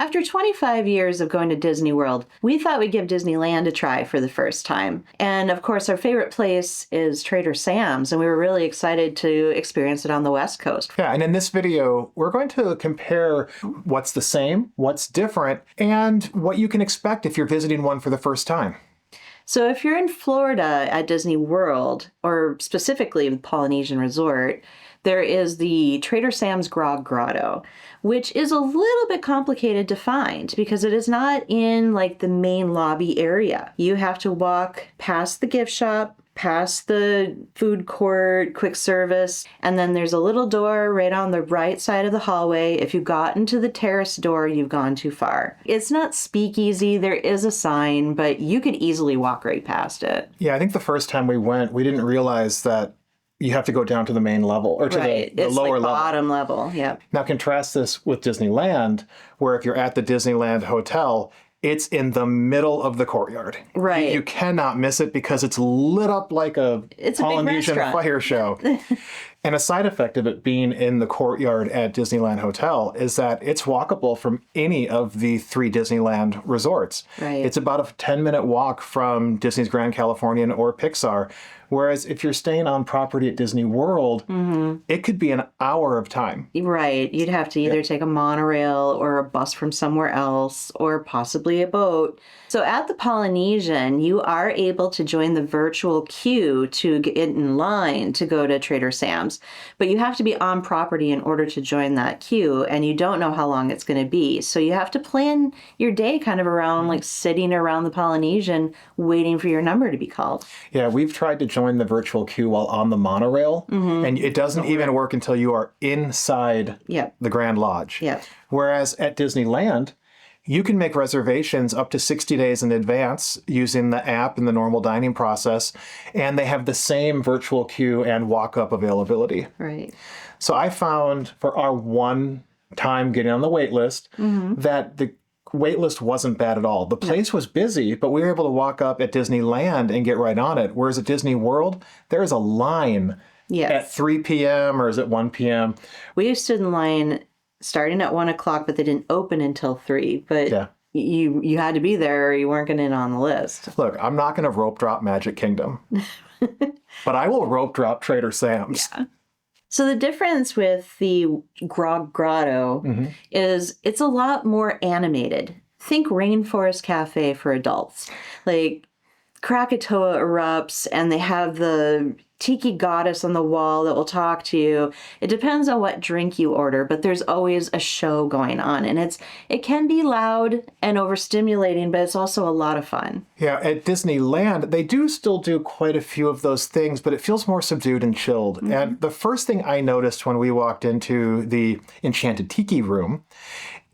After 25 years of going to Disney World, we thought we'd give Disneyland a try for the first time. And of course, our favorite place is Trader Sam's, and we were really excited to experience it on the West Coast. Yeah, and in this video, we're going to compare what's the same, what's different, and what you can expect if you're visiting one for the first time. So if you're in Florida at Disney World, or specifically the Polynesian Resort, there is the Trader Sam's Grog Grotto, which is a little bit complicated to find because it is not in like the main lobby area. You have to walk past the gift shop, past the food court, quick service, and then there's a little door right on the right side of the hallway. If you got into the terrace door, you've gone too far. It's not speakeasy. There is a sign, but you could easily walk right past it. Yeah, I think the first time we went, we didn't realize that you have to go down to the main level or to the lower level. Bottom level, yeah. Now contrast this with Disneyland, where if you're at the Disneyland Hotel, it's in the middle of the courtyard. Right. You cannot miss it because it's lit up like a Polynesian fire show. And a side effect of it being in the courtyard at Disneyland Hotel is that it's walkable from any of the 3 Disneyland resorts. Right. It's about a 10-minute walk from Disney's Grand Californian or Pixar. Whereas if you're staying on property at Disney World, it could be an hour of time. Right. You'd have to either take a monorail or a bus from somewhere else or possibly a boat. So at the Polynesian, you are able to join the virtual queue to get in line to go to Trader Sam's. But you have to be on property in order to join that queue, and you don't know how long it's going to be. So you have to plan your day kind of around like sitting around the Polynesian waiting for your number to be called. Yeah, we've tried to join the virtual queue while on the monorail, and it doesn't even work until you are inside the Grand Lodge. Yep. Whereas at Disneyland, you can make reservations up to 60 days in advance using the app and the normal dining process, and they have the same virtual queue and walk-up availability. Right. So I found for our one time getting on the wait list that the wait list wasn't bad at all. The place was busy, but we were able to walk up at Disneyland and get right on it. Whereas at Disney World, there is a line at 3 p.m. or is it 1 p.m.? We stood in line starting at 1 o'clock, but they didn't open until 3. But you had to be there or you weren't going to get on the list. Look, I'm not going to rope drop Magic Kingdom, but I will rope drop Trader Sam's. Yeah. So the difference with the Grog Grotto is it's a lot more animated. Think Rainforest Cafe for adults. Like Krakatoa erupts and they have the Tiki goddess on the wall that will talk to you. It depends on what drink you order, but there's always a show going on. And it can be loud and overstimulating, but it's also a lot of fun. Yeah, at Disneyland, they do still do quite a few of those things, but it feels more subdued and chilled. And the first thing I noticed when we walked into the Enchanted Tiki room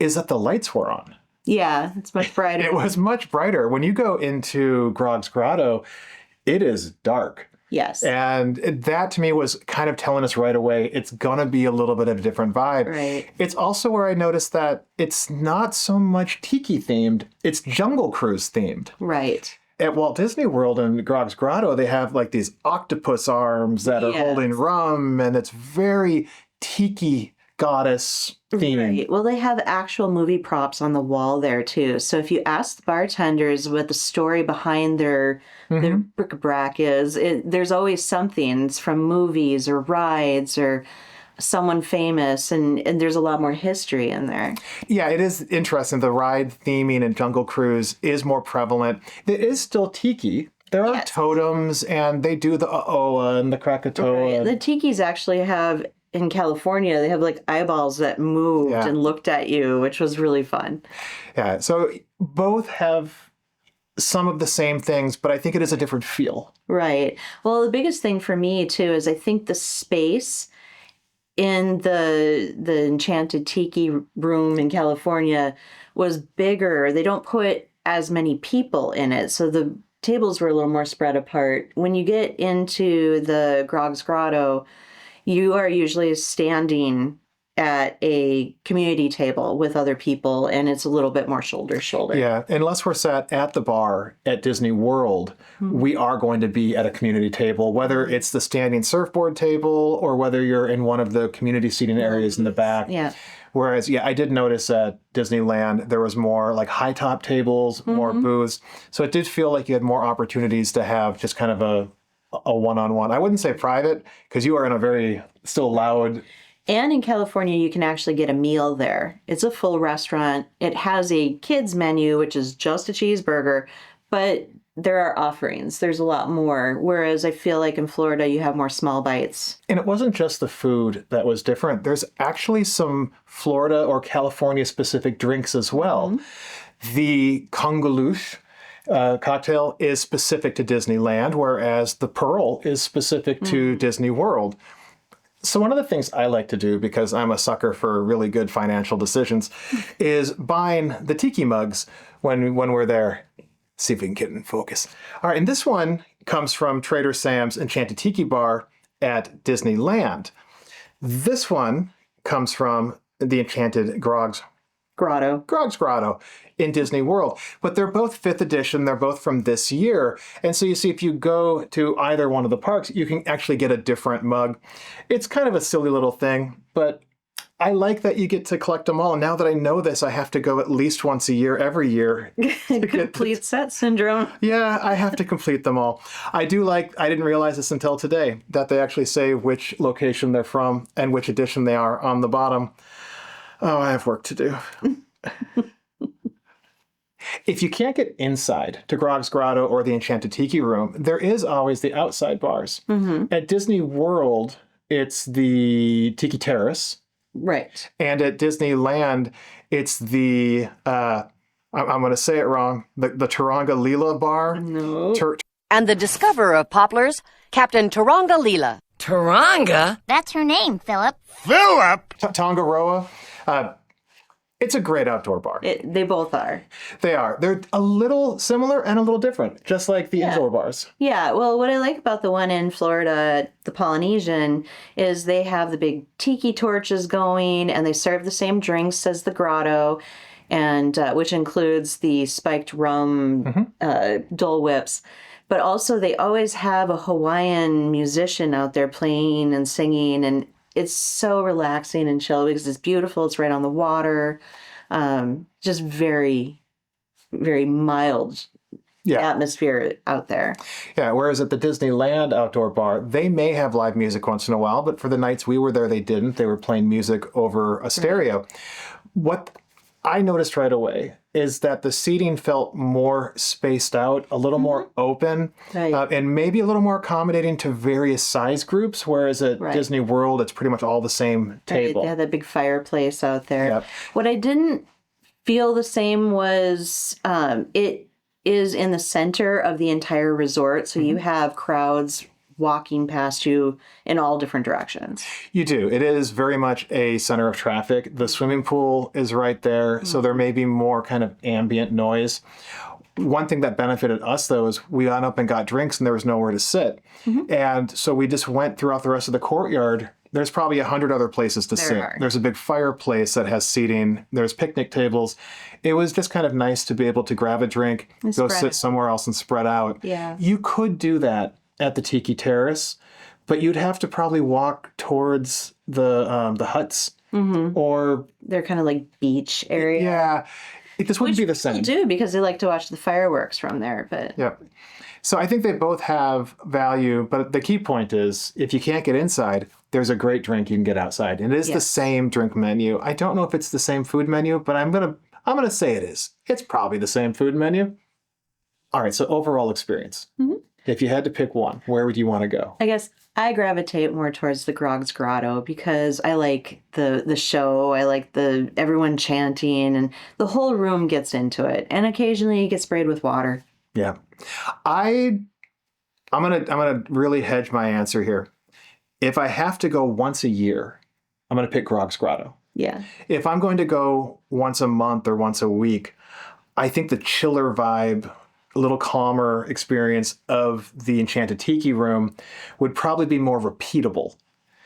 is that the lights were on. Yeah, it's much brighter. It was much brighter. When you go into Grog's Grotto, it is dark. Yes. And that to me was kind of telling us right away, it's going to be a little bit of a different vibe. Right. It's also where I noticed that it's not so much Tiki themed, it's Jungle Cruise themed. Right. At Walt Disney World and Grog's Grotto, they have like these octopus arms that are holding rum, and it's very Tiki goddess themed. Right. Well, they have actual movie props on the wall there too. So if you ask the bartenders what the story behind their bric-a-brac is, there's always something from movies or rides or someone famous, and there's a lot more history in there. Yeah, it is interesting. The ride theming in Jungle Cruise is more prevalent. It is still Tiki. There are totems, and they do the Oa and the Krakatoa. Right. The Tikis actually have, in California, they have like eyeballs that moved and looked at you, which was really fun. Yeah, so both have some of the same things, but I think it is a different feel. Right. Well, the biggest thing for me, too, is I think the space in the Enchanted Tiki room in California was bigger. They don't put as many people in it, so the tables were a little more spread apart. When you get into the Grog's Grotto, you are usually standing at a community table with other people, and it's a little bit more shoulder to shoulder. Yeah, unless we're sat at the bar at Disney World, we are going to be at a community table, whether it's the standing surfboard table or whether you're in one of the community seating areas in the back. Yeah. Whereas, yeah, I did notice at Disneyland there was more like high top tables, more booths. So it did feel like you had more opportunities to have just kind of a one-on-one. I wouldn't say private because you are in a very still loud. And in California, you can actually get a meal there. It's a full restaurant. It has a kids menu, which is just a cheeseburger, but there are offerings. There's a lot more. Whereas I feel like in Florida, you have more small bites. And it wasn't just the food that was different. There's actually some Florida or California specific drinks as well. The Congaloosh cocktail is specific to Disneyland, whereas the Pearl is specific to Disney World. So one of the things I like to do, because I'm a sucker for really good financial decisions, is buying the Tiki mugs when we're there. See if we can get in focus. All right, and this one comes from Trader Sam's Enchanted Tiki Bar at Disneyland. This one comes from the Enchanted Grog's Grotto in Disney World. But they're both 5th edition. They're both from this year. And so you see, if you go to either one of the parks, you can actually get a different mug. It's kind of a silly little thing, but I like that you get to collect them all. And now that I know this, I have to go at least once a year, every year. Complete set syndrome. Yeah, I have to complete them all. I didn't realize this until today, that they actually say which location they're from and which edition they are on the bottom. Oh, I have work to do. If you can't get inside to Grog's Grotto or the Enchanted Tiki Room, there is always the outside bars. At Disney World, it's the Tiki Terrace. Right. And at Disneyland, it's the, I'm going to say it wrong, the Taronga Lila bar. No. And the discoverer of poplars, Captain Taronga Lila. Taranga? That's her name, Philip. Philip? Tongaroa. It's a great outdoor bar. They both are. They are. They're a little similar and a little different, just like the indoor bars. Yeah, well, what I like about the one in Florida, the Polynesian, is they have the big tiki torches going, and they serve the same drinks as the grotto, and which includes the spiked rum Dole Whips. But also, they always have a Hawaiian musician out there playing and singing, and it's so relaxing and chill because it's beautiful. It's right on the water. Just very, very mild atmosphere out there. Yeah, whereas at the Disneyland outdoor bar, they may have live music once in a while, but for the nights we were there, they didn't. They were playing music over a stereo. What I noticed right away is that the seating felt more spaced out, a little more open, and maybe a little more accommodating to various size groups, whereas at Disney World, it's pretty much all the same table. They had that big fireplace out there. Yep. What I didn't feel the same was it is in the center of the entire resort, so you have crowds walking past you in all different directions. You do. It is very much a center of traffic. The swimming pool is right there, so there may be more kind of ambient noise. One thing that benefited us, though, is we went up and got drinks and there was nowhere to sit. And so we just went throughout the rest of the courtyard. There's probably 100 other places to sit. There's a big fireplace that has seating. There's picnic tables. It was just kind of nice to be able to grab a drink, go sit somewhere else and spread out. Yeah. You could do that at the Tiki Terrace, but you'd have to probably walk towards the huts, or they're kind of like beach area. Yeah, this wouldn't be the same. They do because they like to watch the fireworks from there. But yeah, so I think they both have value, but the key point is if you can't get inside, there's a great drink you can get outside, and it is the same drink menu. I don't know if it's the same food menu, but I'm gonna say it is. It's probably the same food menu. All right, so overall experience. If you had to pick one, where would you want to go? I guess I gravitate more towards the Grog's Grotto because I like the show. I like the everyone chanting, and the whole room gets into it. And occasionally you get sprayed with water. Yeah, I'm gonna really hedge my answer here. If I have to go once a year, I'm gonna pick Grog's Grotto. Yeah. If I'm going to go once a month or once a week, I think the chiller vibe, a little calmer experience of the Enchanted Tiki Room would probably be more repeatable.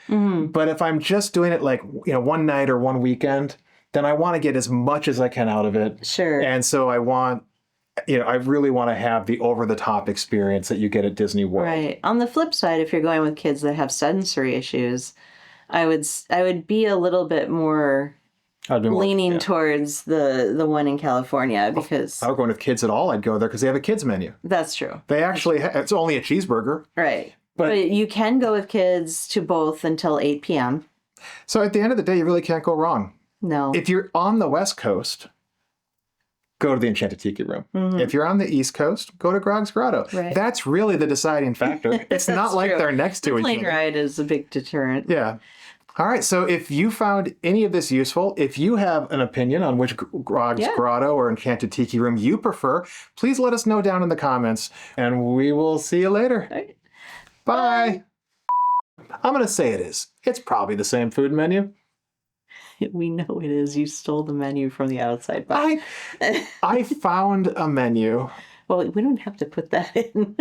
But if I'm just doing it like, one night or one weekend, then I want to get as much as I can out of it. Sure. And so I really want to have the over-the-top experience that you get at Disney World. Right. On the flip side, if you're going with kids that have sensory issues, I would be a little bit more I'd be more, leaning yeah. towards the one in California because If I were going with kids at all, I'd go there because they have a kids menu. that's true. They actually, it's only a cheeseburger. Right. But- But you can go with kids to both until 8 p.m. So at the end of the day, you really can't go wrong. No. If you're on the West Coast, go to the Enchanted Tiki Room. If you're on the East Coast, go to Grog's Grotto. Right. That's really the deciding factor. It's not That's like true. they're next to each Plane other. ride is a big deterrent. Yeah. All right. So if you found any of this useful, if you have an opinion on which Grog's Yeah. Grotto or Enchanted Tiki Room you prefer, please let us know down in the comments, and we will see you later. All right. Bye. I'm going to say it is. It's probably the same food menu. We know it is. You stole the menu from the outside box. I found a menu. Well, we don't have to put that in.